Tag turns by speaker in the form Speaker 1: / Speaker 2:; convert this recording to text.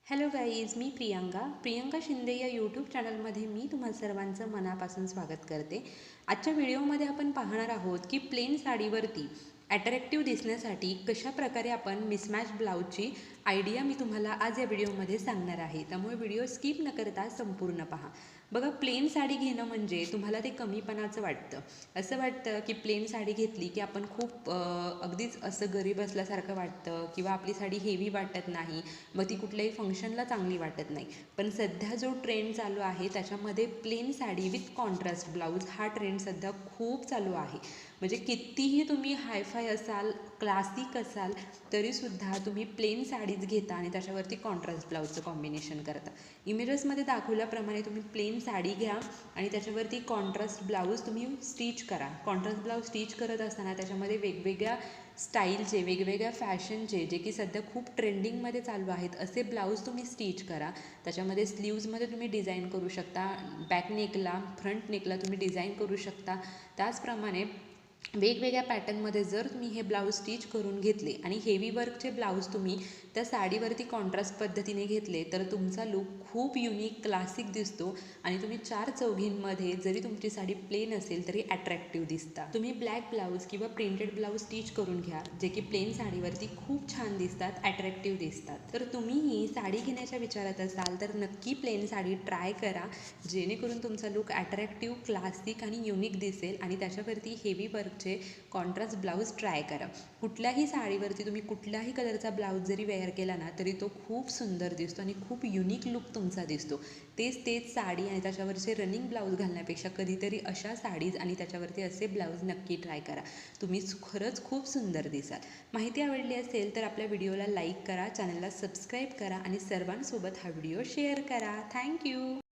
Speaker 1: Hello guys, मी प्रियंका शिंदे या YouTube चॅनलमध्ये मी तुम्हा सर्वांचं मनापासून स्वागत करते. आजच्या व्हिडिओमध्ये आपण पाहणार आहोत की प्लेन साडीवरती ॲट्रॅक्टिव्ह दिसण्यासाठी कशा प्रकारे आपण मिसमॅच ब्लाऊजची आयडिया मी तुम्हाला आज या व्हिडिओमध्ये सांगणार आहे. त्यामुळे व्हिडिओ स्किप न करता संपूर्ण पहा. बघा, प्लेन साडी घेणं म्हणजे तुम्हाला ते कमीपणाचं वाटतं. असं वाटतं की प्लेन साडी घेतली की आपण खूप अगदीच असं गरीब असल्यासारखं वाटतं किंवा आपली साडी हेवी वाटत नाही, मग ती कुठल्याही फंक्शनला चांगली वाटत नाही. पण सध्या जो ट्रेंड चालू आहे त्याच्यामध्ये plain sari with contrast blouse हा ट्रेंड सध्या खूप चालू आहे. म्हणजे कितीही तुम्ही हायफाय असाल, क्लासिक असाल, तरीसुद्धा तुम्ही प्लेन साडीज घेता आणि त्याच्यावरती कॉन्ट्रास्ट ब्लाऊजचं कॉम्बिनेशन करता. इमेजेसमध्ये दाखवल्याप्रमाणे तुम्ही प्लेन साडी घ्या आणि त्याच्यावरती कॉन्ट्रास्ट ब्लाऊज तुम्ही स्टिच करा. कॉन्ट्रास्ट ब्लाऊज स्टिच करत असताना त्याच्यामध्ये वेगवेगळ्या स्टाईलचे, वेगवेगळ्या फॅशनचे, जे की सध्या खूप ट्रेंडिंगमध्ये चालू आहेत, असे ब्लाऊज तुम्ही स्टिच करा. त्याच्यामध्ये स्लीव्जमध्ये तुम्ही डिझाईन करू शकता, बॅक नेकला, फ्रंट नेकला तुम्ही डिझाईन करू शकता. त्याचप्रमाणे वेगवेगळ्या पॅटर्नमध्ये जर तुम्ही हे ब्लाऊज स्टिच करून घेतले आणि हेवी वर्कचे ब्लाऊज तुम्ही त्या साडीवरती कॉन्ट्रास्ट पद्धतीने घेतले तर तुमचा लुक खूप युनिक, क्लासिक दिसतो आणि तुम्ही चार चौघींमध्ये जरी तुमची साडी प्लेन असेल तरी अट्रॅक्टिव्ह दिसता. तुम्ही ब्लॅक ब्लाऊज किंवा प्रिंटेड ब्लाऊज स्टिच करून घ्या, जे की प्लेन साडीवरती खूप छान दिसतात, अट्रॅक्टिव्ह दिसतात. तर तुम्हीही साडी घेण्याच्या विचारात असाल तर नक्की प्लेन साडी ट्राय करा, जेणेकरून तुमचा लुक अट्रॅक्टिव्ह, क्लासिक आणि युनिक दिसेल. आणि त्याच्यावरती हेवी वर्कचे कॉन्ट्रास्ट ब्लाऊज ट्राय करा. कुठल्याही साडीवरती तुम्ही कुठल्याही कलरचा ब्लाऊज जरी वेअर केला ना तरी तो खूप सुंदर दिसतो आणि खूप युनिक लुक तुमचा दिसतो. तेच साडी आणि त्याच्यावरचे रनिंग ब्लाऊज घालण्यापेक्षा कधीतरी अशा साडीज आणि त्याच्यावरती असे ब्लाऊज नक्की ट्राय करा. तुम्ही खरंच खूप सुंदर दिसाल. माहिती आवडली असेल तर आपल्या व्हिडिओला लाईक करा, चॅनलला सबस्क्राईब करा आणि सर्वांसोबत हा व्हिडिओ शेअर करा. थँक्यू.